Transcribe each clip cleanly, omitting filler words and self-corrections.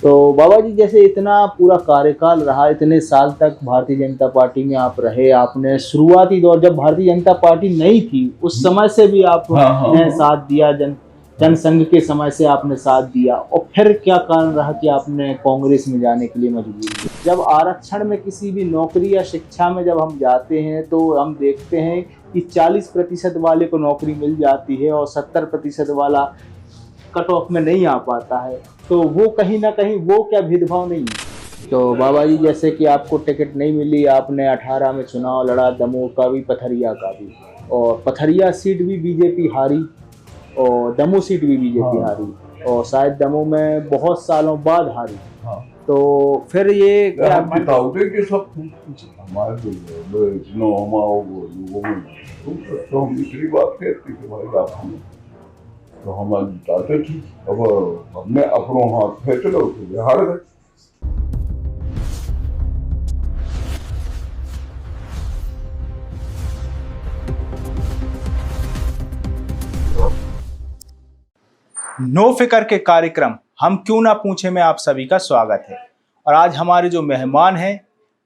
तो बाबा जी, जैसे इतना पूरा कार्यकाल रहा, इतने साल तक भारतीय जनता पार्टी में आप रहे, आपने शुरुआती दौर जब भारतीय जनता पार्टी नहीं थी उस समय से भी आपने साथ दिया, जनसंघ के समय से आपने साथ दिया, और फिर क्या कारण रहा कि आपने कांग्रेस में जाने के लिए मजबूर हुए? जब आरक्षण में किसी भी नौकरी या शिक्षा में जब हम जाते हैं तो हम देखते हैं कि 40% वाले को नौकरी मिल जाती है और 70% वाला कट ऑफ में नहीं आ पाता है, तो वो कहीं ना कहीं वो क्या भेदभाव नहीं है? तो बाबा जी, जैसे कि आपको टिकट नहीं मिली, आपने 18 में चुनाव लड़ा, दमोह का भी पथरिया का भी, और पथरिया सीट भी बीजेपी हारी और दमोह सीट भी बीजेपी हारी, और शायद दमोह में बहुत सालों बाद हारी। तो फिर ये क्या बताओगे कि सब हमारे तो हम दूसरी बात कहते कि भाई आप हमें तो हम बताते थे, अब हमने अपनों हाथ फैसले होते हार गए। नो फिकर के कार्यक्रम हम क्यों ना पूछे में आप सभी का स्वागत है। और आज हमारे जो मेहमान हैं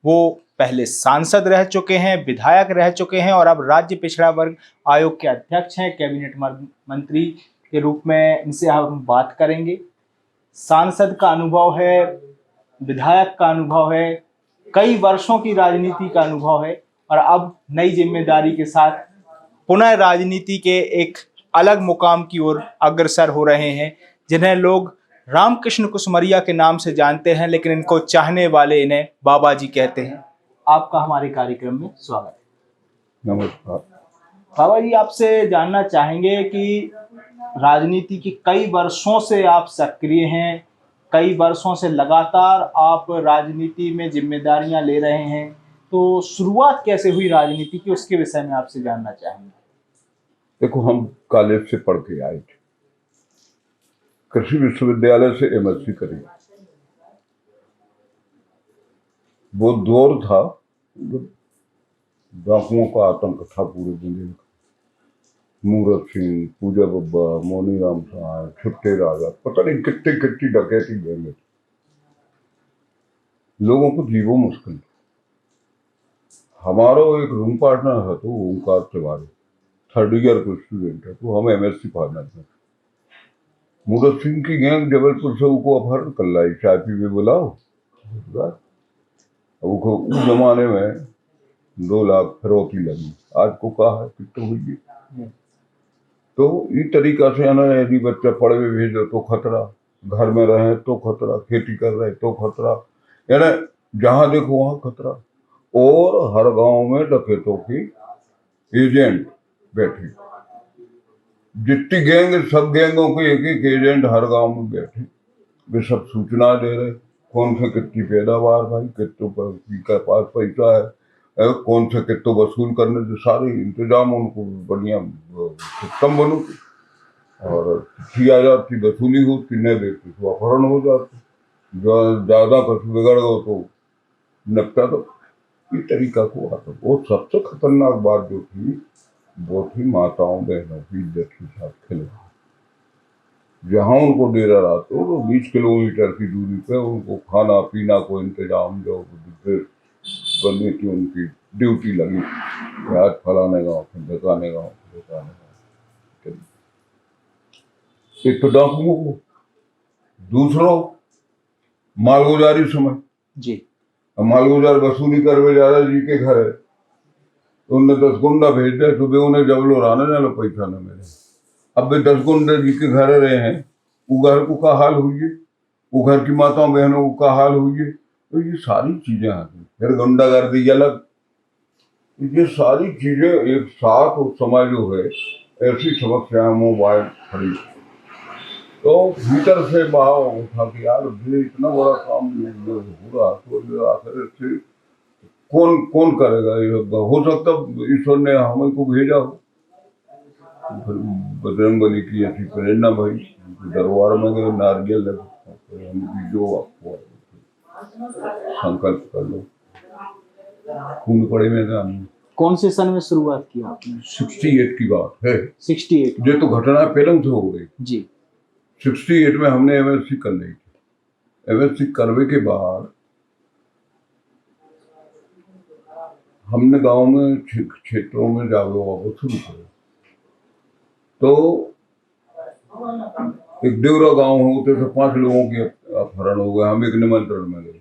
वो पहले सांसद रह चुके हैं, विधायक रह चुके हैं और अब राज्य पिछड़ा वर्ग आयोग के अध्यक्ष हैं, कैबिनेट मंत्री के रूप में इनसे हम बात करेंगे। सांसद का अनुभव है, विधायक का अनुभव है, कई वर्षों की राजनीति का अनुभव है, और अब नई जिम्मेदारी के साथ पुनः राजनीति के एक अलग मुकाम की ओर अग्रसर हो रहे हैं, जिन्हें लोग रामकृष्ण कुसमरिया के नाम से जानते हैं, लेकिन इनको चाहने वाले इन्हें बाबा जी कहते हैं। आपका हमारे कार्यक्रम में स्वागत है। नमस्कार बाबा जी, आपसे जानना चाहेंगे कि राजनीति की कई वर्षों से आप सक्रिय हैं, कई वर्षों से लगातार आप राजनीति में जिम्मेदारियां ले रहे हैं, तो शुरुआत कैसे हुई राजनीति की, उसके विषय में आपसे जानना चाहेंगे। देखो, हम कॉलेज से पढ़ के आए थे, कृषि विश्वविद्यालय से एमएससी करी। वो दौर था डाकुओं का आतंक था पूरे दुनिया का। मूरत सिंह, पूजा बब्बा, मोनी राम साहब, छुट्टे राजा, पता नहीं कितनी कितनी डकैती गए। लोगों को जीवो मुश्किल। हमारा एक रूम पार्टनर है तो ओंकार तिवारी, 3rd ईयर का स्टूडेंट है, तो हम एमएससी फाइनल में। मूरत सिंह की गैंग जबलपुर से उनको अपहरण कर लाई, चाय पी में बुलाओ। उस जमाने में 2 लाख फिरौती लगी, आज को कहा है कितने हुई। तो इस तरीका से आना, यदि बच्चा पढ़ में भेजो तो खतरा, घर में रहे तो खतरा, खेती कर रहे तो खतरा, यानी जहां देखो वहां खतरा। और हर गांव में डकैतों की एजेंट बैठे, जितनी गैंग, सब गैंगों के एक एक एजेंट हर गांव में बैठे। वे सब सूचना दे रहे, कौन से कितनी पैदावार भाई, कितने का पास पैसा है, कौन से कितने वसूल करने से, सारे इंतजाम उनको बढ़िया सिस्टम बनो। और चिट्ठी आ जाती, वसूली होती, नहीं देती तो अपहरण हो जाती, जो ज्यादा कुछ बिगड़ गो तो निपटा दो। इस तरीका को आता। वो सबसे खतरनाक बात जो थी वो थी माताओं बहनों की इज्जत के साथ खिलवाड़। जहाँ उनको डेरा रहा तो 20 किलोमीटर की दूरी पे उनको खाना पीना को इंतजाम, जो बनने की उनकी ड्यूटी लगी, आज फलाने गाँव फिर ढकाने गाँव, एक तो डाकुओं को, दूसरों मालगुजारी समय जी, मालगुजार वसूली करवे ज्यादा जी के घर है, तो उनने 10 गुंडा भेज दिया, सुबह उन्हें जब लो रहने ना लो पैसा न मिले। अब भी 10 गुंडे जी के घर रहे हैं, वो घर को का हाल हुई है, वो घर की माताओं बहनों को का हाल हुई है। तो ये सारी चीजें आती, फिर गुंडागर्दी अलग, ये सारी चीजें एक साथ उस समय जो है ऐसी समस्याएं मोबाइल खड़ी। तो भीतर से भाव उठा कि यार ये इतना बड़ा काम हो रहा, तो आखिर से कौन करेगा। ये हो सकता ईश्वर ने हमें को भेजा हो। बजरंगबली की ऐसी प्रेरणा भाई, दरबार में गए, नारियल लगे, हम जो आपको संकल्प कर लो, खून पड़े में। कौन से सन में शुरुआत की आपने? 68 की बात है। 68? ये तो घटना पहले से हो गई जी। 68 में हमने एमएससी कर ली थी, एमएससी करने के बाद हमने गांव में क्षेत्रों में जावे वापस शुरू करो। तो एक देवरा गांव होते तो 5 लोगों के अपहरण हो गए, हम एक निमंत्रण में गए।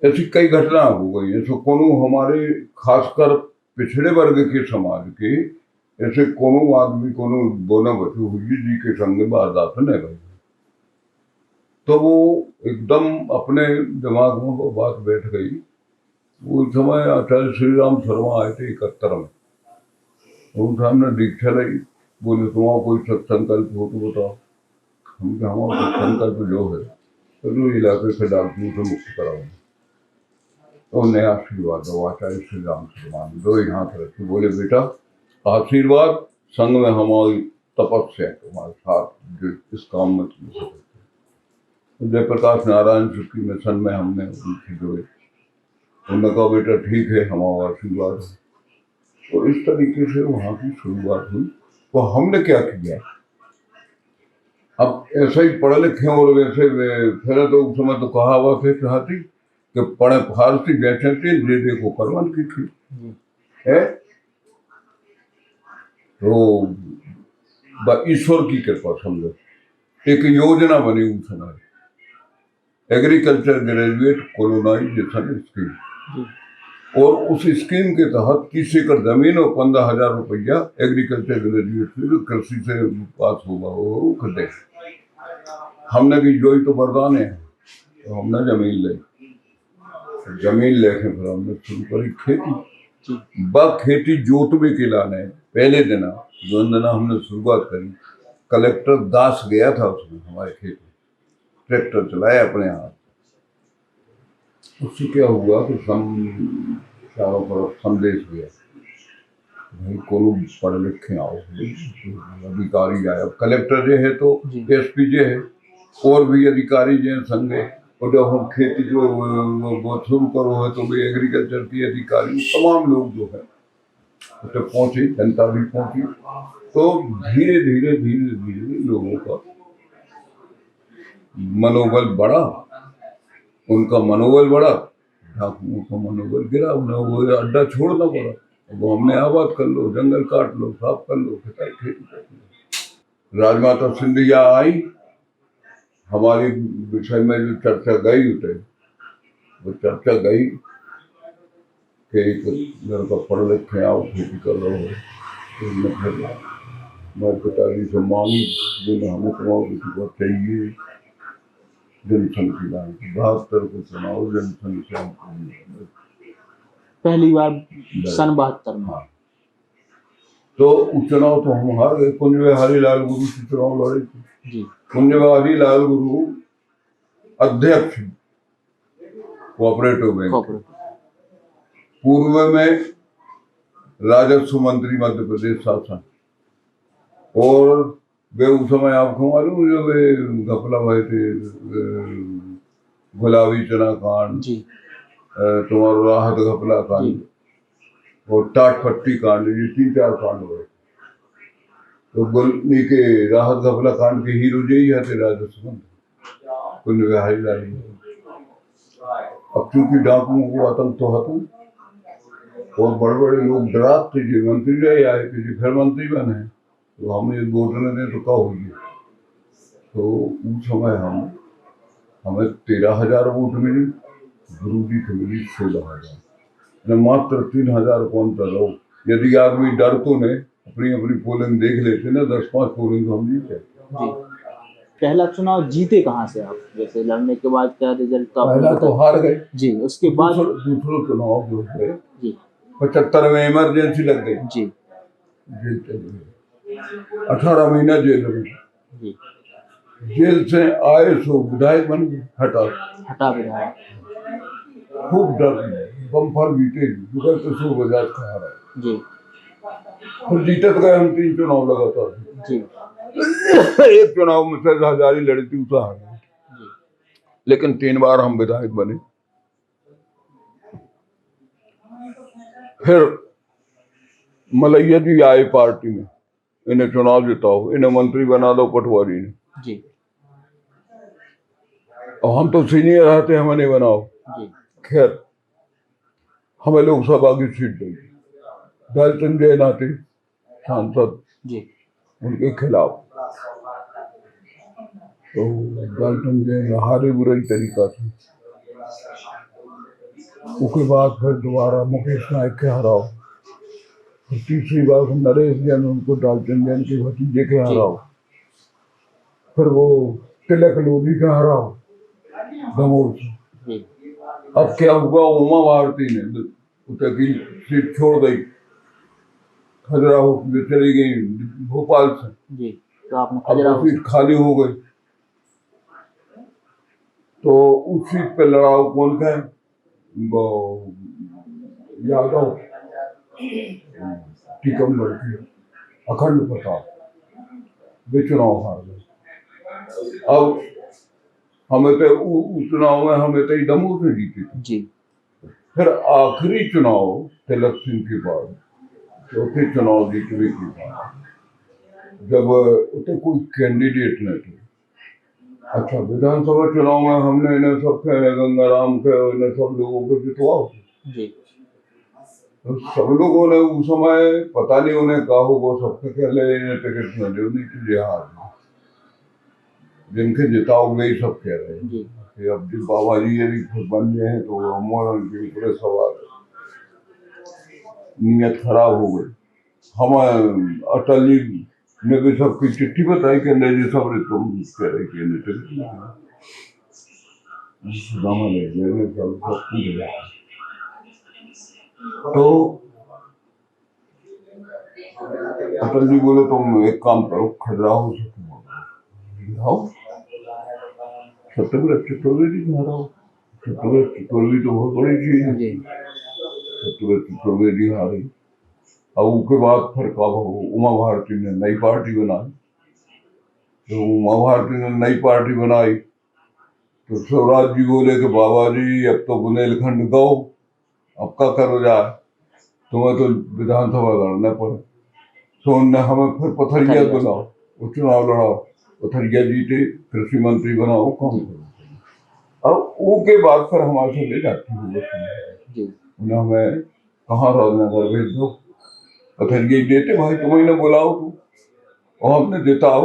ऐसी कई घटना हो गई। ऐसे कोनो हमारे खासकर पिछड़े वर्ग के समाज के ऐसे कोनो आदमी कोनो बोना बचू हुई जी के संग वारदात न गई। तो वो एकदम अपने दिमाग में वो बात बैठ गई। वो समय आचार्य श्री राम शर्मा आए थे 71 में। उनसे हमने दीक्षा ली, बोले तुम्हारा कोई सत्संकल्प हो तो बताओ। हम कहा हमारा सत्संकल्प जो है तो इलाके से डालती से मुक्त कराओ। तो उन्हें आशीर्वाद दो आचार्य श्री राम शर्मा ने 2 हाथ रखे, बोले बेटा आशीर्वाद संग में हमारी तपस्या तुम्हारे साथ जो इस काम में तुम सकते। जयप्रकाश नारायण शुक्ल मिशन में हमने उनसे जुड़े। उन्होंने कहा बेटा ठीक है हमारा आशीर्वाद है। तो इस तरीके से वहाँ की शुरुआत हुई। तो हमने क्या किया, अब ऐसे ही पढ़े लिखे और वैसे फिर तो उस समय तो कहावत है चाहती कि पढ़े फारसी जैसे थे जे देखो करवन की थी है। तो ईश्वर की कृपा समझो एक योजना बनी उस समय, एग्रीकल्चर ग्रेजुएट कोलोनाइजेशन स्कीम। और उस स्कीम के तहत 30 एकड़ जमीन और 15,000 रुपया एग्रीकल्चर ग्रेजुएट से कृषि से पास होगा वो कर दे। हमने की जोई तो वरदान है, तो हमने जमीन ली। जमीन लेके फिर हमने शुरू करी खेती। खेती जोतवे के लाने पहले दिन हमने शुरुआत करी। कलेक्टर दास गया था उसमें हमारे खेत में, ट्रैक्टर चलाया अपने हाथ। उससे क्या हुआ कि चारों तरफ संदेश हुआ भाई को पढ़े लिखे आओ, अधिकारी आए। अब कलेक्टर जो है तो एसपी जो है और भी अधिकारी जो है संगे। और जब हम खेती जो वो शुरू करो है तो भी एग्रीकल्चर के अधिकारी तमाम लोग जो है तो पहुंचे, जनता भी पहुंची। तो धीरे धीरे धीरे धीरे लोगों का मनोबल बढ़ा, उनका मनोबल बढ़ा, डाकुओं का मनोबल गिरा। उन्हें वो अड्डा छोड़ना पड़ा। वो हमने आबाद कर लो, जंगल काट लो, साफ कर लो, खेती कर लो। राजमाता सिंधिया आई, हमारी विषय में जो चर्चा गई उठे वो चर्चा गई कि एक लड़का पढ़ लिखे आओ खेती कर रहे हो। तो मैं पिताजी से मांगी, बोले हमें तुम्हारा किसी को चाहिए जनसंघ की लाइन 72 को चुनाव जनसंघ से पहली बार सन 72 में। हाँ। तो चुनाव तो हम हार गए। कुंज बिहारी लाल गुरु से चुनाव लड़े थे। कुंज बिहारी लाल गुरु अध्यक्ष कोऑपरेटिव बैंक, पूर्व में राजस्व मंत्री मध्य प्रदेश शासन। और वे उस समय आपको मालूम जो वे घपला भाई थे, गुलाबी चना कांड, तुम्हारा राहत घपला कांड और टाट पट्टी कांड, ये 3-4 कांड हुए। तो गुलनी के राहत घपला कांड के हीरो यही है राजस्व मंत्री कुंज बिहारी लाल। अब चूंकि डाकुओं को आतंक तो हतम और बड़े बड़े लोग डराते जी मंत्री रहे आए थे जी फिर मंत्री बने, तो हमें वोट न दे तो क्या होगी। तो उस समय हमें 13,000 वोट मिली, गुरु जी को मिली 16,000। मात्र 3,000 को अंतर हो। यदि आदमी डर तो ने अपनी अपनी पोलिंग देख लेते ना 10-5 पोलिंग तो हम जीते। पहला चुनाव जीते कहाँ से आप, जैसे लड़ने के बाद क्या रिजल्ट था? पहला तो हार गए जी, उसके बाद दूसरा चुनाव जो है जी 75 में इमरजेंसी लग गई जी, जेल 18 महीना जेल में। जी, जेल से आए सो विधायक बन गए, हटा विधायक। खूब डर बम्फर जीते जुगर के सो बजाज का हारा जी। फिर जीतत गए हम 3 चुनाव लगातार जी। एक चुनाव में से हजारी लड़ी थी उसे हार गए, लेकिन 3 बार हम विधायक बने। फिर मलैया जी आए पार्टी में, इन्हें चुनाव जिताओ, इन्हें मंत्री बना दो पटवारी ने। जी। और हम तो सीनियर रहते, हमें नहीं बनाओ। जी खैर हमें लोकसभा की सीट दी, दलचंद जैन आते सांसद, जी उनके खिलाफ, तो दलचंद जैन हारे बुराई तरीका से। उसके बाद फिर दोबारा मुकेश नायक के हराओ, फिर तीसरी बार नरेश जैन, उनको दलचंद जैन के भतीजे के हराओ, फिर वो तिलक लोधी के हराओ दमोह से। जी अब क्या हुआ, उमा भारती ने उसे की सीट छोड़ दी, खजुराहो में चली गई भोपाल से। जी तो आपने अब वो खजुराहो सीट खाली हो गई, तो उस सीट पे लड़ाओ कौन का है, वो यादव टीकमगढ़ के अखंड प्रताप, वे चुनाव हार गए। अब हमें तो उस चुनाव में हमें तो दमोह से जीती थी। जी फिर आखिरी चुनाव तिलक सिंह के बाद, चौथे चुनाव जीतने के बाद, जब उतने कोई कैंडिडेट नहीं थे। अच्छा, विधानसभा चुनाव में हमने इन्हें सब गंगाराम के, इन्हें सब लोगों को जितवाओ। जी तो सब लोगों ने उस समय पता नहीं उन्हें कहा होगा, सबसे पहले इन्हें टिकट न दे, नहीं हार जिनके जिताओ गए सब कह रहे हैं जी कि अब जो बाबा जी यदि खुद बन गए हैं तो हमारा उनके ऊपर सवाल, नीयत खराब हो गई। हम अटल जी ने भी सबकी चिट्ठी बताई कि नहीं जी सब तुम कह रहे कि नहीं टिकट नहीं, तो अटल जी बोले तुम एक काम करो, खजुराहो से तुम आओ, सत्यव्रत चतुर्वेदी के हराओ। सत्यव्रत चतुर्वेदी तो बहुत बड़ी चीज है। सत्यव्रत चतुर्वेदी हारी। अब उसके बाद फिर कब उमा भारती ने नई पार्टी बनाई, तो उमा भारती ने नई पार्टी बनाई तो शिवराज जी बोले कि बाबा जी अब तो बुंदेलखंड गो, अब क्या करो जाए, तुम्हें तो विधानसभा लड़ना पड़े। तो उनने हमें फिर पथरिया बनाओ, वो चुनाव लड़ाओ, पथरिया जीते, कृषि मंत्री बनाओ, काम करो। अब वो के बाद फिर हमारे से ले जाती है, उन्हें हमें कहाँ राजनगर भेज दो, पथरिया देते भाई, तुम्हें ना बुलाओ तू, और हमने देता हो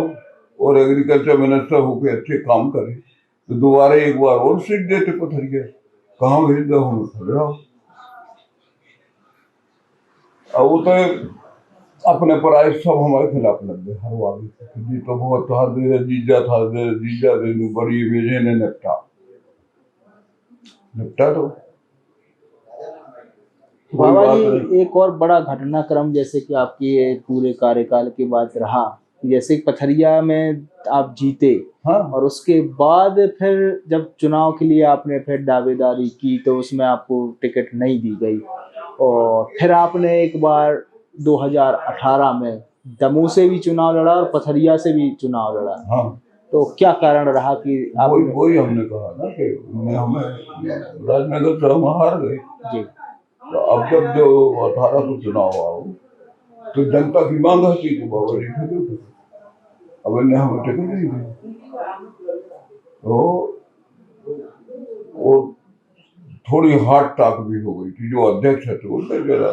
और एग्रीकल्चर मिनिस्टर होके अच्छे काम करे तो दोबारा एक बार और सीट देते पथरिया, कहाँ भेज दो हमें खजुराहो। अब वो तो अपने पराय सब हमारे खिलाफ लग गए हर वाले जी, तो बहुत हर दे जीजा था, जीजा दे बड़ी भेजे ने निपटा तो बाबा जी, एक और बड़ा घटनाक्रम जैसे कि आपकी ये पूरे कार्यकाल के बाद रहा, जैसे पथरिया में आप जीते, हाँ, और उसके बाद फिर जब चुनाव के लिए आपने फिर दावेदारी की तो उसमें आपको टिकट नहीं दी गई, और फिर आपने एक बार 2018 में दमोह से भी चुनाव लड़ा और पथरिया से भी चुनाव लड़ा। हाँ, तो क्या कारण रहा कि आप वही हमने कहा ना कि हमें राजनगर से हम हार गए जी, तो अब जब जो 18 को चुनाव आओ तो जनता की मांग है कि बाबा जी टिकट, अब इन्हें हमें टिकट नहीं दी, तो वो थोड़ी हार्ट टाक भी हो गई थी। जो अध्यक्ष है तो उनने जरा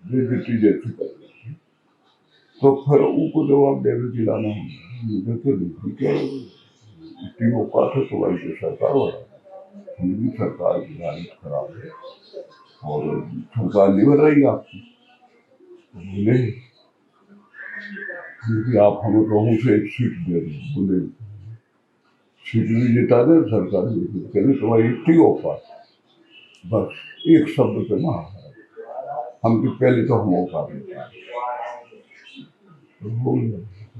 बेइज्जती जैसी कर दी थी, तो फिर उनको जवाब देने की लाना मुझे तो नहीं कि इतनी औकात है तुम्हारी जो सरकार हो रहा है, हिंदी सरकार की हालत खराब है और सरकार नहीं बन रही आपकी, बोले क्योंकि आप हमें कहूँ से एक सीट दे रहे, बोले सीट भी जिता दे सरकार भी, कहने तुम्हारी इतनी औकात, बस एक शब्द पे ना हम तो पहले तो हम औकात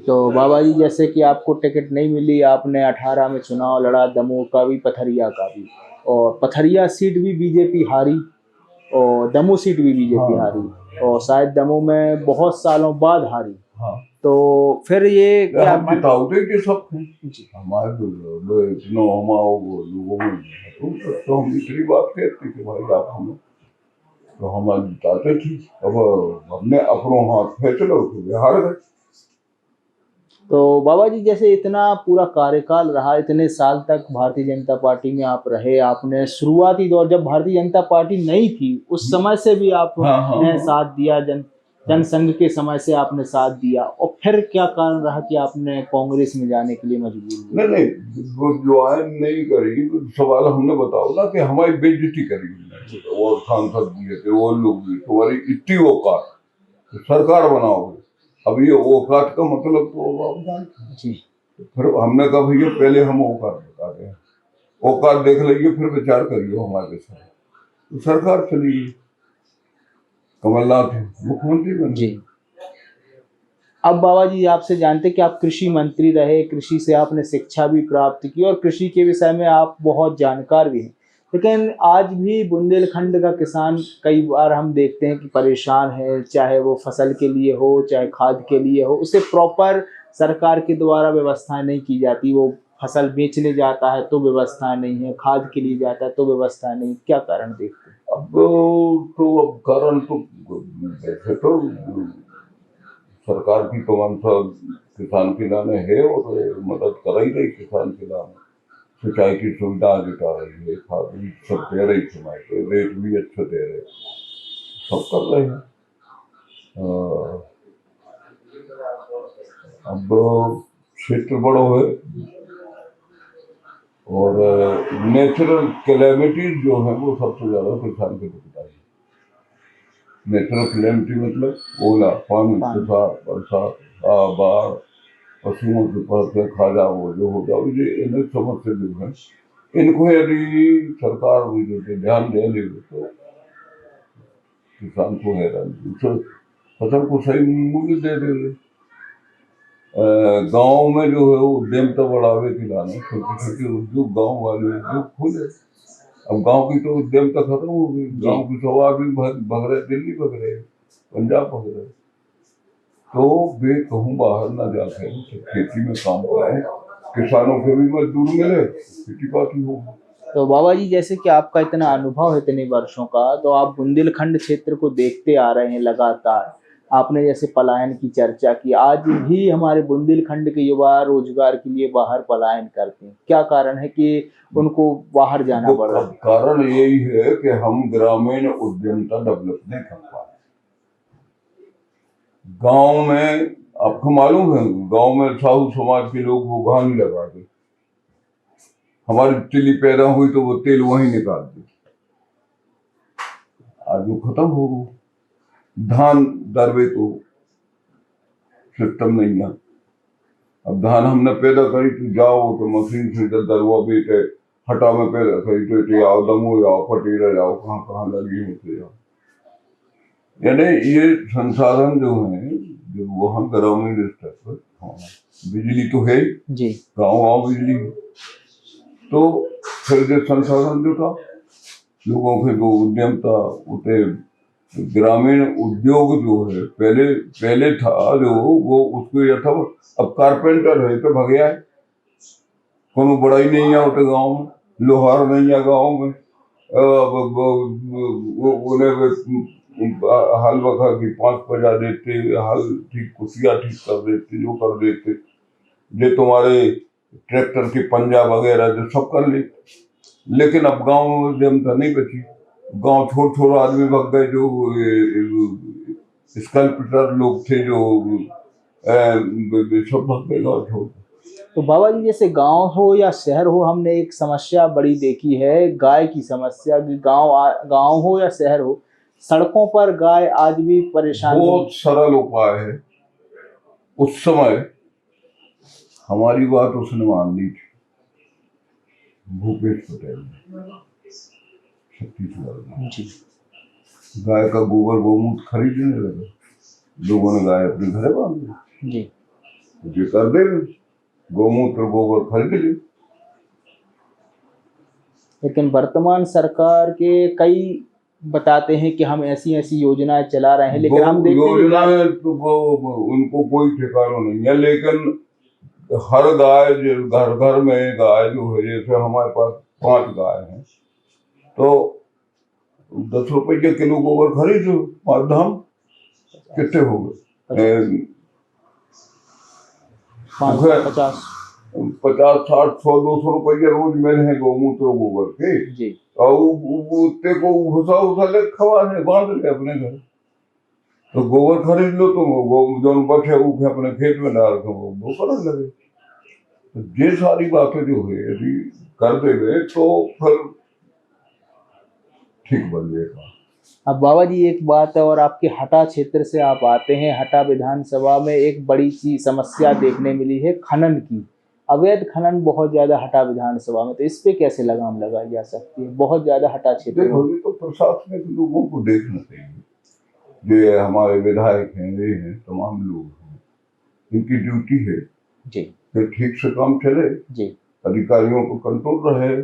तो बाबा जी जैसे कि आपको टिकट नहीं मिली, आपने 18 में चुनाव लड़ा, दमोह का भी पथरिया का भी, और पथरिया सीट भी बीजेपी हारी और दमोह सीट भी बीजेपी हारी, और शायद दमोह में बहुत सालों बाद हारी। हाँ, तो फिर ये क्या हम जिताओगे कि सब हमारे लोगों में तो हम इतनी बात कहते कि भाई आप हमें तो हमारे जिताते थे, अब हमने अपनों हाथ फैसला हार गए। तो बाबा जी जैसे इतना पूरा कार्यकाल रहा, इतने साल तक भारतीय जनता पार्टी में आप रहे, आपने शुरुआती दौर जब भारतीय जनता पार्टी नहीं थी उस समय से भी आपने साथ दिया, जनसंघ के समय से आपने साथ दिया, और फिर क्या कारण रहा कि आपने कांग्रेस में जाने के लिए मजबूर हुए? नहीं वो ज्वाइन नहीं करी, सवाल हमने बताओ ना कि हमारी बेइज्जती करी उन्होंने, वो सांसद दिए थे, वो लोग भी, तुम्हारी इतनी औकात तो सरकार बनाओगे, अब ये औकात का मतलब तो आप जानते हैं। जी। फिर हमने कहा भैया पहले हम औकात बता रहे हैं, औकात देख लीजिए फिर विचार करिए हमारे साथ। तो सरकार चली गई, कमलनाथ मुख्यमंत्री बन जी। अब बाबा जी आपसे जानते कि आप कृषि मंत्री रहे, कृषि से आपने शिक्षा भी प्राप्त की और कृषि के विषय में आप बहुत जानकार भी हैं, लेकिन आज भी बुंदेलखंड का किसान कई बार हम देखते हैं कि परेशान है, चाहे वो फसल के लिए हो चाहे खाद के लिए हो, उसे प्रॉपर सरकार के द्वारा व्यवस्था नहीं की जाती। वो फसल बेचने जाता है तो व्यवस्था नहीं है, खाद के लिए जाता है तो व्यवस्था नहीं, क्या कारण देखते हैं? अब कारण तो वैसे तो सरकार की तमाम सब किसान के लाने है और मदद कर ही रही किसान के लाने, सिंचाई की सुविधा जुटा रही है, खाद भी सब दे रही समय पे, रेट भी अच्छे दे रहे, सब कर रहे हैं। अब क्षेत्र बड़ो है और नेचुरल कैलेमिटीज जो है वो सबसे ज्यादा किसान के दुखता है। नेचुरल कैलेमिटी मतलब ओला, पानी, तुषार, बरसात, बाढ़, पशुओं के पर खा जाओ, जो हो जाओ, ये इन समस्या जो है इनको यदि सरकार भी ध्यान दे ले तो किसान को हैरान फसल को सही मूल्य दे दे। गांव में जो है उद्यमता बढ़ावे के लाने छोटे छोटे उद्योग, गांव वाले उद्योग खोले। अब गांव की तो उद्यमता खत्म हो गई, गांव की सब आदमी भग रहे, दिल्ली भग रहे, पंजाब भग रहे, तो वे कहूँ बाहर ना जाते खेती में काम करें, किसानों को भी मजदूर मिले, खेती बाकी हो। तो बाबा जी जैसे कि आपका इतना अनुभव है इतने वर्षों का, तो आप बुंदेलखंड क्षेत्र को देखते आ रहे हैं लगातार, आपने जैसे पलायन की चर्चा की, आज भी हमारे बुंदेलखंड के युवा रोजगार के लिए बाहर पलायन करते हैं, क्या कारण है कि उनको बाहर जाना पड़ रहा है? कारण यही है कि हम ग्रामीण उद्यमता डेवलप नहीं कर पा रहे। गांव में आपको मालूम है, गांव में साहू समाज के लोग वो घानी लगा दे, हमारी तिली पैदा हुई तो वो तेल वहीं निकाल दे, आज वो खत्म हो गया। धान दरवे को सिस्टम नहीं है, अब धान हमने पैदा करी तो जाओ तो मशीन से दरवा बेटे हटा में पैदा करी तो आओ दमो जाओ पटेरा जाओ, कहाँ कहाँ लगी होते जाओ। यानी ये संसाधन जो है जो वहाँ ग्रामीण स्तर पर, हाँ बिजली तो है जी, गाँव गाँव बिजली है, तो फिर जो संसाधन जो था लोगों के वो उद्यमता उते ग्रामीण उद्योग जो है पहले था जो वो उसको यह था, अब कारपेंटर है तो भगया है, कोनो बड़ा ही नहीं है उठे गाँव में, लोहार नहीं है गाँव में, हल बखा की 5 बजा देते, हल ठीक कुसिया ठीक कर देते, जो कर देते, जो तुम्हारे ट्रैक्टर के पंजा वगैरह जो सब कर लेते, लेकिन अब गांव में उद्यमता नहीं बची, गांव छोटे आदमी भग गए, जो स्कल्पटर लोग थे जो सब भग गए गाँव छोड़। तो बाबा जी जैसे गांव हो या शहर हो, हमने एक समस्या बड़ी देखी है, गाय की समस्या, कि गांव हो या शहर हो, सड़कों पर गाय आज भी परेशान। बहुत सरल उपाय है, उस समय हमारी बात उसने मान ली थी, भूपेश पटेल ने छत्तीसगढ़ में जी, गाय का गोबर गोमूत्र खरीदने लगे, लोगों ने गाय अपने घरे बांध दी जी, जो कर दे गोमूत्र गोबर खरीद ली। लेकिन वर्तमान सरकार के कई बताते हैं कि हम ऐसी ऐसी योजनाएं चला रहे हैं, लेकिन हम देखते हैं योजनाएं तो वो उनको कोई ठिकाना नहीं है, लेकिन हर गाय घर घर में गाय जो है, जैसे हमारे पास 5 गाय हैं तो 10 रुपये किलो गोबर खरीदो, 5 धाम कितने हो गए, 550 50 60 100 200 रुपया रोज मिले हैं गौमूत्र गोबर के, जी और उत्ते को भूसा उसा ले खवा है, बांध ले अपने घर। तो गोबर खरीद लो तुम, जो बचे वो अपने खेत में डाल के वो करने लगे। तो ये सारी बातें जो है यदि कर देवे तो फिर ठीक बन जाएगा। अब बाबा जी एक बात है, और आपके हटा क्षेत्र से आप आते हैं, हटा विधानसभा में एक बड़ी सी समस्या देखने मिली है खनन की। अवैध खनन बहुत ज्यादा हटा विधानसभा में, तो इस पे कैसे लगाम लगाई जा सकती है? बहुत ज्यादा हटा क्षेत्र में। देखो, ये तो प्रशासनिक लोगों को देखना चाहिए, जो हमारे विधायक हैं, ये हैं, तमाम लोग हैं, इनकी ड्यूटी है जी कि ठीक से काम चले, जी अधिकारियों को कंट्रोल रहे,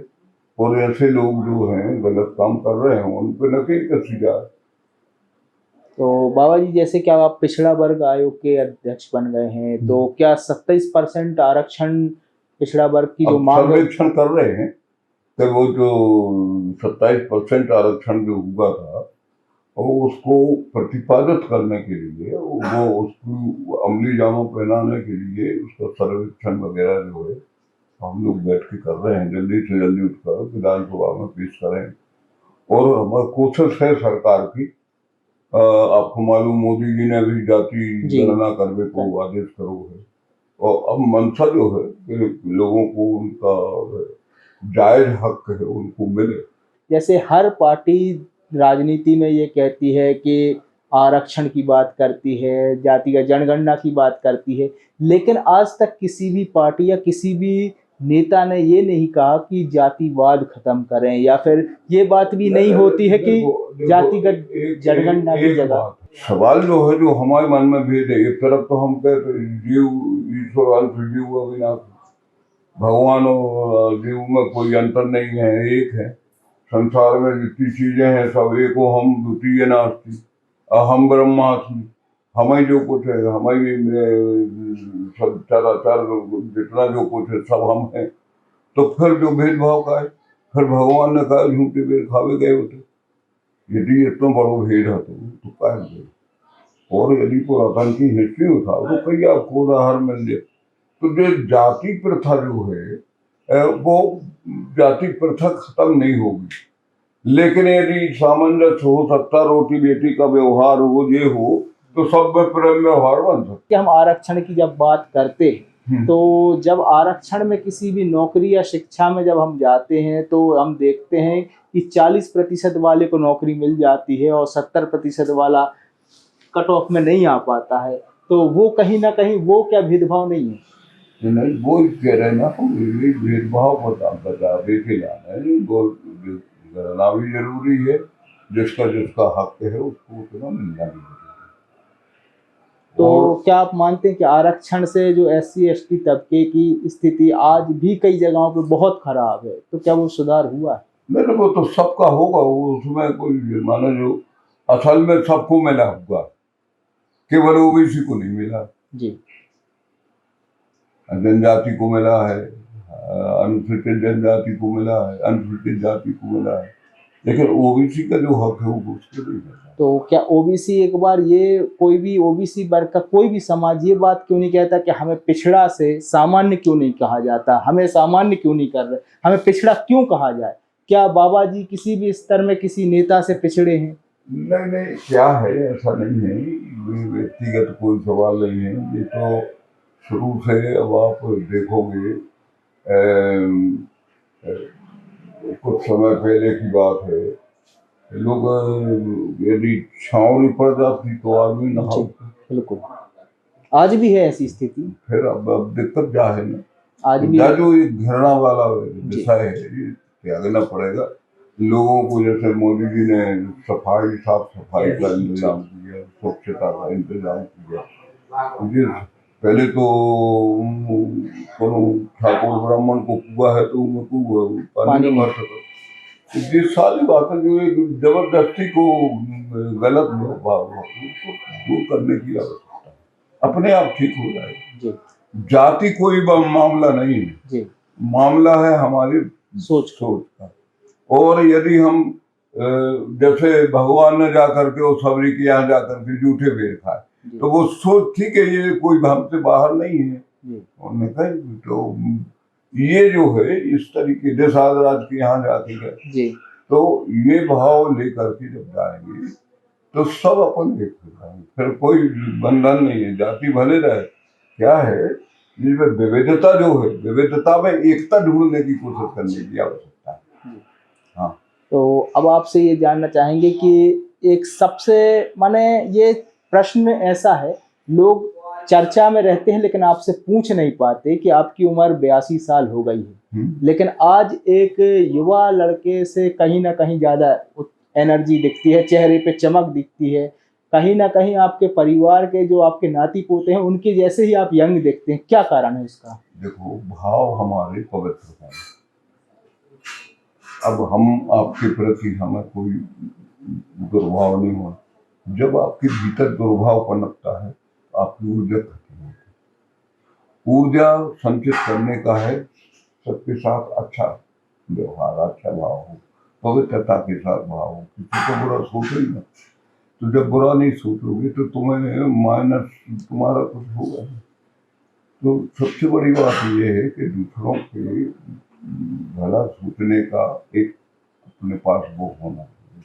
और ऐसे लोग जो हैं गलत काम कर रहे हैं उन पर नकेल कसी जाए। तो बाबा जी जैसे कि आप पिछड़ा वर्ग आयोग के अध्यक्ष बन गए हैं, तो क्या 27% आरक्षण पिछड़ा वर्ग की जो मांग है? सर्वेक्षण कर रहे हैं कि वो जो 27% आरक्षण जो हुआ था वो उसको प्रतिपादित करने के लिए, वो उसको अमली जामा पहनाने के लिए उसका सर्वेक्षण वगैरह जो है हम लोग बैठ के कर रहे हैं। जल्दी से जल्दी उसका विधानसभा में पेश करें, और हमारी कोशिश है सरकार की। आपको मालूम मोदी जी ने भी जाति गणना करने को आदेश करो है, और अब मंशा जो है कि लोगों को उनका जायज हक है उनको मिले। जैसे हर पार्टी राजनीति में ये कहती है कि आरक्षण की बात करती है, जातिगत जनगणना की बात करती है, लेकिन आज तक किसी भी पार्टी या किसी भी नेता ने ये नहीं कहा कि जातिवाद खत्म करें, या फिर ये बात भी नहीं होती है कि जातिगत जनगणना की जगह। सवाल जो है जो हमारे मन में भेद है, एक तरफ तो हम कहते जीव ईश्वर अंत जीव अविनाश, भगवान और जीव में कोई अंतर नहीं है, एक है। संसार में जितनी चीजें हैं सब एक हो, हम द्वितीय नास्ति, अहम ब्रह्मास्मि, हमें जो कुछ है, हमें सब चराचर जितना जो कुछ है सब हम हैं। तो फिर जो भेदभाव का है, फिर भगवान ने कहा झूठे बेर खावे गए होते, यदि इतना बड़ो भेद है तो क्या है। और यदि पुरातन की हिस्ट्री उठाओ तो कई आपको उदाहरण मिल जाए। तो जो जाति प्रथा जो है वो जाति प्रथा खत्म नहीं होगी, लेकिन यदि सामंजस्य हो, सत्ता रोटी बेटी का व्यवहार हो, ये हो, तो सब में प्रेम व्यवहार बन सकते। हम आरक्षण की जब बात करते हैं तो जब आरक्षण में किसी भी नौकरी या शिक्षा में जब हम जाते हैं तो हम देखते हैं कि 40% वाले को नौकरी मिल जाती है और 70% वाला कट ऑफ में नहीं आ पाता है। तो वो कहीं ना कहीं वो क्या भेदभाव नहीं है? नहीं, वो कह रहे ना, भेदभाव बता देखे जाना है, वो करना भी जरूरी है, जिसका जिसका हक है उसको उतना मिलना भी जरूरी है। तो क्या आप मानते हैं कि आरक्षण से जो SC ST तबके की स्थिति आज भी कई जगहों पे बहुत खराब है, तो क्या वो सुधार हुआ है? मेरे को तो सबका होगा, वो उसमें कोई माना जो असल में सबको मिला हुआ, केवल OBC को नहीं मिला जी, जनजाति को मिला है, अनुसूचित जनजाति को मिला है, अनुसूचित जाति को मिला है, लेकिन OBC का जो हक है वो उसको नहीं मिला। तो क्या OBC एक बार ये कोई भी OBC वर्ग का कोई भी समाज ये बात क्यों नहीं कहता कि हमें पिछड़ा से सामान्य क्यों नहीं कहा जाता, हमें सामान्य क्यों नहीं कर रहे, हमें पिछड़ा क्यों कहा जाए? क्या बाबा जी किसी भी स्तर में किसी नेता से पिछड़े हैं? नहीं, क्या है, ऐसा नहीं है, व्यक्तिगत कोई सवाल नहीं है। ये तो शुरू से अब आप देखोगे, कुछ समय पहले की बात है, लोग यदि छाँव नहीं पड़ जाती तो आदमी नहा। बिल्कुल, आज भी है ऐसी स्थिति। फिर अब दिक्कत क्या है ना, आज भी जो ये घृणा वाला विषय है ये त्यागना पड़ेगा लोगों को। जैसे मोदी जी ने साफ सफाई का इंतजाम किया, स्वच्छता का इंतजाम किया। पहले तो ठाकुर ब्राह्मण को कुआ है तो उनको पानी में भर सका। ये सारी बातें जो एक जबरदस्ती को गलत दूर करने की आवश्यकता, अपने आप ठीक हो जाए। जाति कोई मामला नहीं है, मामला है हमारी सोच का। और यदि हम जैसे भगवान ने जाकर के और सबरी के यहाँ जाकर के जूठे बेर खाए तो वो सोच ठीक है, ये कोई हमसे बाहर नहीं है, जी। उन्होंने कहा तो ये जो है इस तरीके देसाद राज के यहाँ जाके गए, जी। तो ये भाव लेकर के जब जाएंगे तो सब अपन एक हो जाएंगे, फिर कोई बंधन नहीं है, जाति भले रहे, क्या है जिसमें विविधता जो है, विविधता में एकता ढूंढने की कोशिश करने की आवश्यकता है। हाँ, तो अब आपसे ये जानना चाहेंगे कि एक सबसे माने ये प्रश्न ऐसा है, लोग चर्चा में रहते हैं लेकिन आपसे पूछ नहीं पाते कि आपकी उम्र 82 साल हो गई है, लेकिन आज एक युवा लड़के से कहीं ना कहीं ज्यादा एनर्जी दिखती है, चेहरे पे चमक दिखती है, कहीं ना कहीं आपके परिवार के जो आपके नाती पोते हैं उनके जैसे ही आप यंग दिखते हैं, क्या कारण है इसका? देखो भाव हमारे पवित्र हैं। अब हम आपके प्रति हमें कोई दुर्भाव नहीं हुआ, जब आपके भीतर दुर्भाव पनपता है आपकी ऊर्जा खत्म होती है। ऊर्जा संचित करने का है सबके साथ अच्छा व्यवहार, अच्छा भाव हो, पवित्रता के साथ भाव हो, किसी को बुरा सोचो ही ना। तो जब बुरा नहीं सोचोगे तो तुम्हें माइनस तुम्हारा कुछ होगा। तो सबसे बड़ी बात यह है कि दूसरों के भला सोचने का एक अपने पास वो होना चाहिए,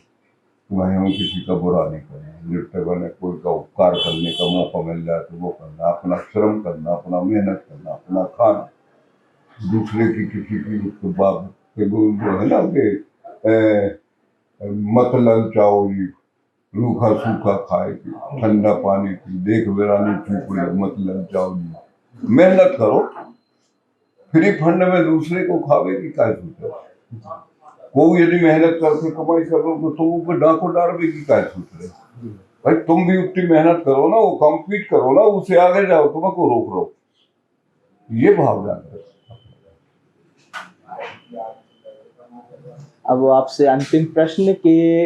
तुम्हें हम किसी का बुरा नहीं करें, नृत्य बने कोई का उपकार करने का मौका मिल जाए तो वो करना, अपना श्रम करना, अपना मेहनत करना, अपना खाना, दूसरे की किसी की उसके बाद जो है ना कि मत ललचाओ जी, रूखा सूखा खाए की, ठंडा पानी की, देख बेरानी चूक ले, मत ललचाओ जी, मेहनत करो, फ्री फंड में दूसरे को खावे की काय सोच रहे। वो यदि मेहनत करके कमाई करो तो तुम ऊपर डाको डालवे की काय सोच रहे। भाई तुम भी उतनी मेहनत करो ना, वो कम्पीट करो ना, उससे आगे जाओ, तुम्हें को रोक रहो, ये भावना है। अब आपसे अंतिम प्रश्न के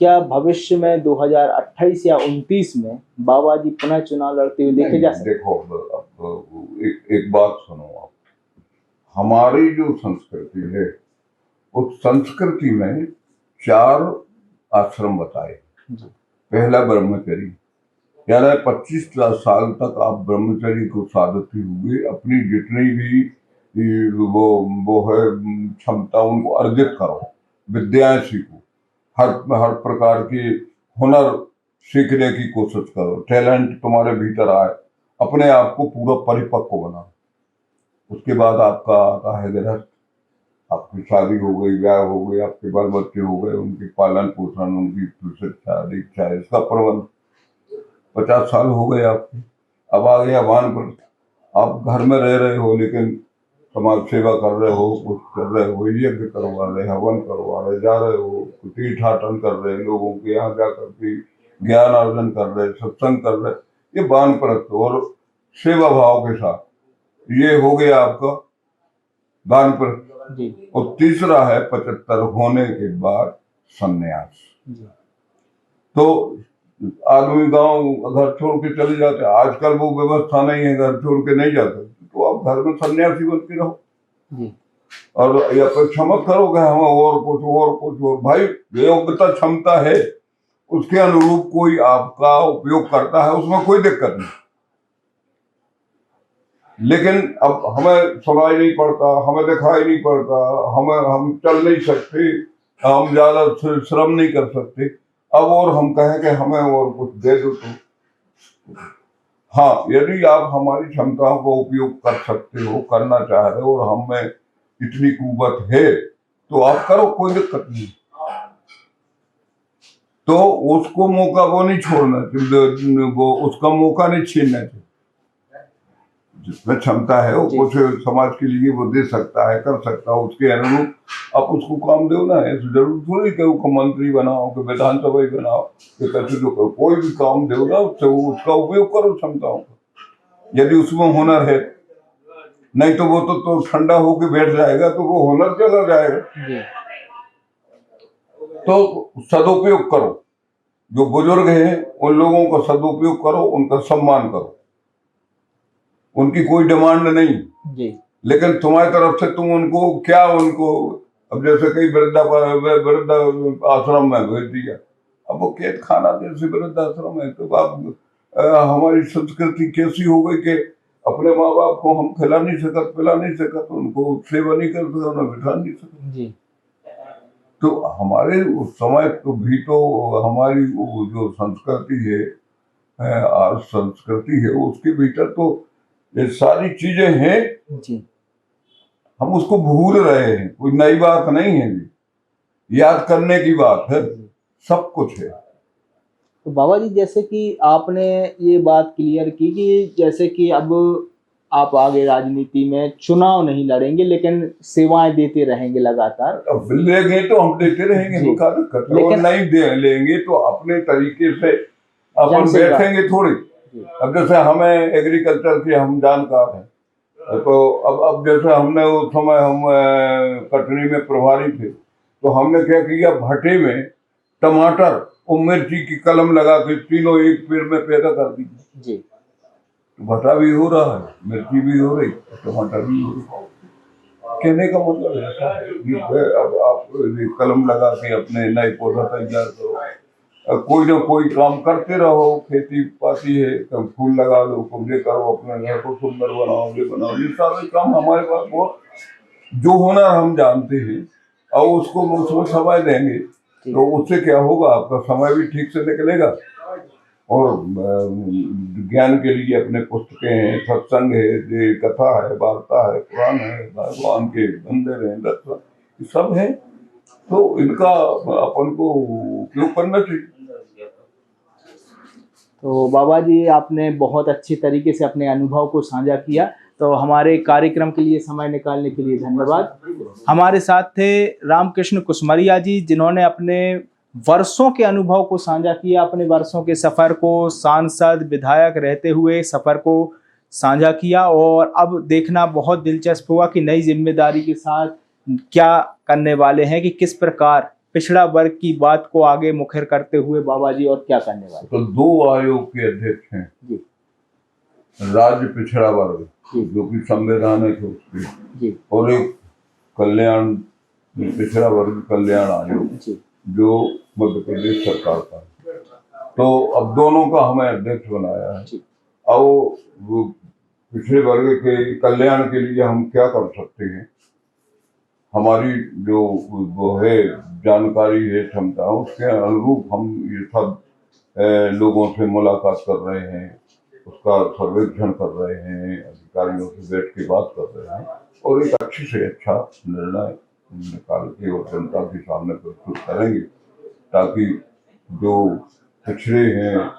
क्या भविष्य में 2028 या 29 में बाबा जी पुनः चुनाव लड़ते हुए देखे जा सकते? देखो अब एक बात सुनो आप, हमारी जो संस्कृति है उस संस्कृति में 4 आश्रम बताए। पहला ब्रह्मचर्य, यानी 25 साल तक आप ब्रह्मचर्य को साधते हुए अपनी जितनी भी वो है क्षमता उनको अर्जित करो, विद्याएं सीखो, हर प्रकार की हुनर सीखने की कोशिश करो, टैलेंट तुम्हारे भीतर आए, अपने आप को पूरा परिपक्व बनाओ। उसके बाद आपका आता है गृहस्थ, आपकी शादी हो गई, ब्याह हो गई, आपके बाल बच्चे हो गए, उनके पालन पोषण, उनकी शिक्षा दीक्षा, इसका प्रबंध। 50 साल हो गए आपके, अब आ गया वानप्रस्थ, आप घर में रह रहे हो लेकिन समाज सेवा कर रहे हो, कुछ कर रहे हो, यज्ञ करवा रहे, हवन करवा रहे, जा रहे हो, तीर्थाटन कर रहे, लोगों के यहाँ जाकर के ज्ञान अर्जन कर रहे, सत्संग कर रहे, ये वानप्रस्थ और सेवा भाव के साथ, ये हो गया आपका वानप्रस्थ। और तीसरा है 75 होने के बाद संन्यास। तो आदमी गांव घर छोड़ के चले जाते, आजकल वो व्यवस्था नहीं है, घर छोड़ के नहीं जाते, तो आप घर में सन्यासी बन के रहो और अपेक्षा मत करो कि हमें और कुछ और। भाई योग्यता क्षमता है, उसके अनुरूप कोई आपका उपयोग करता है, उसमें कोई दिक्कत नहीं। लेकिन अब हमें सुनाई नहीं पड़ता, हमें दिखाई नहीं पड़ता, हम चल नहीं सकते, हम ज्यादा श्रम नहीं कर सकते, अब और हम कहें कि हमें और कुछ दे दो तो हाँ, यदि आप हमारी क्षमताओं का उपयोग कर सकते हो, करना चाह रहे हो और हम में इतनी कुवत है तो आप करो, कोई दिक्कत नहीं। तो उसको मौका वो नहीं छोड़ना, वो उसका मौका नहीं छीनना चाहिए। जिसमें क्षमता है वो कुछ समाज के लिए वो दे सकता है, कर सकता है, उसके अनुरूप आप उसको काम दो ना। ऐसे जरूर थोड़ी कि उसको मंत्री बनाओ, कि विधानसभा बनाओ, कि कैसे जो करो, कोई भी काम दो ना, उसका उपयोग करो क्षमताओं का, यदि उसमें हुनर है। नहीं तो वो तो ठंडा होके बैठ जाएगा तो वो हुनर चला जाएगा। तो सदुपयोग करो, जो बुजुर्ग हैं उन लोगों का सदुपयोग करो, उनका सम्मान करो, उनकी कोई डिमांड नहीं जी। लेकिन तुम्हारी तरफ से तुम उनको क्या, उनको अब जैसे कई वृद्ध आश्रम में भेज दिया, अब वो कैद खाना जैसे वृद्ध आश्रम है, तो आप हमारी संस्कृति कैसी हो गई कि अपने माँ बाप को हम खिला नहीं सकत, पिला नहीं सकत, उनको सेवा नहीं कर सकते, उन्हें बिठा नहीं सकते जी तो हमारे उस समय तो भी तो हमारी वो जो संस्कृति है, आज संस्कृति है, उसके भीतर तो ये सारी चीजें हैं, जी हम उसको भूल रहे हैं। कोई नई बात नहीं है, याद करने की बात है, सब कुछ है। तो बाबा जी, जैसे कि आपने ये बात क्लियर की कि जैसे कि अब आप आगे राजनीति में चुनाव नहीं लड़ेंगे लेकिन सेवाएं देते रहेंगे लगातार। अब लेंगे तो हम देते रहेंगे, जी। क्या दिक्कत है? और लेकिन नहीं दे लेंगे तो अपने तरीके से अपन जनसेवा। बैठेंगे थोड़ी। जी अब जैसे हमें एग्रीकल्चर के हम जानकार हैं, तो अब जैसे हमने उस समय हम कटनी में प्रभारी थे, तो हमने क्या किया, भट्टे में टमाटर और मिर्ची की कलम लगा के तीनों एक पेड़ में पैदा कर दी। जी तो भट्टा भी हो रहा है, मिर्ची भी हो रही, टमाटर भी हो रही। कहने का मतलब ऐसा है कि अब आप कलम लगा के अपने नए पौधा तैयार करो, कोई ना कोई काम करते रहो, खेती पाती है, कब फूल लगा लो, कब ये करो, अपने घर को सुंदर बनाओ, ये बनाओ, ये सारे काम हमारे पास बहुत जो हुनर हम जानते हैं, और उसको उसमें समय देंगे तो उससे क्या होगा, आपका समय भी ठीक से निकलेगा। और ज्ञान के लिए अपने पुस्तकें हैं, सत्संग है, ये कथा है, वार्ता है, पुराण है, भगवान के मंदिर हैं, दर्शन, ये सब है, तो इनका अपन को उपयोग करना चाहिए। तो बाबा जी, आपने बहुत अच्छी तरीके से अपने अनुभव को साझा किया, तो हमारे कार्यक्रम के लिए समय निकालने के लिए धन्यवाद। हमारे साथ थे रामकृष्ण कुसमरिया जी, जिन्होंने अपने वर्षों के अनुभव को साझा किया, अपने वर्षों के सफ़र को, सांसद विधायक रहते हुए सफ़र को साझा किया। और अब देखना बहुत दिलचस्प हुआ कि नई जिम्मेदारी के साथ क्या करने वाले हैं, कि किस प्रकार पिछड़ा वर्ग की बात को आगे मुखर करते हुए बाबा जी और क्या करने वाले। तो 2 आयोग के अध्यक्ष हैं जी राज्य पिछड़ा वर्ग, जी जो कि संवैधानिक है उसके, जी और एक कल्याण पिछड़ा वर्ग कल्याण आयोग, जी जो मध्य प्रदेश सरकार का है। तो अब दोनों का हमें अध्यक्ष बनाया है। जी और वो पिछड़े वर्ग के कल्याण के लिए हम क्या कर सकते हैं, हमारी जो वो है जानकारी है, क्षमता, उसके अनुरूप हम ये सब लोगों से मुलाकात कर रहे हैं, उसका सर्वेक्षण कर रहे हैं, अधिकारियों से बैठ के बात कर रहे हैं, और एक अच्छे से अच्छा निर्णय निकाल के और जनता के सामने प्रस्तुत करेंगे, ताकि जो पिछड़े हैं,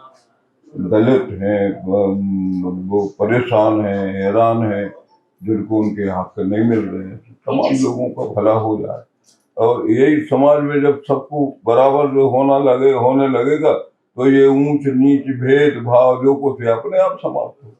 दलित हैं, वो परेशान हैं, हैरान हैं, जिनको उनके हक नहीं मिल रहे हैं, तमाम लोगों का भला हो जाए। और यही समाज में जब सबको बराबर जो होने लगेगा, तो ये ऊंच नीच भेदभाव जो कुछ है अपने आप समाप्त हो।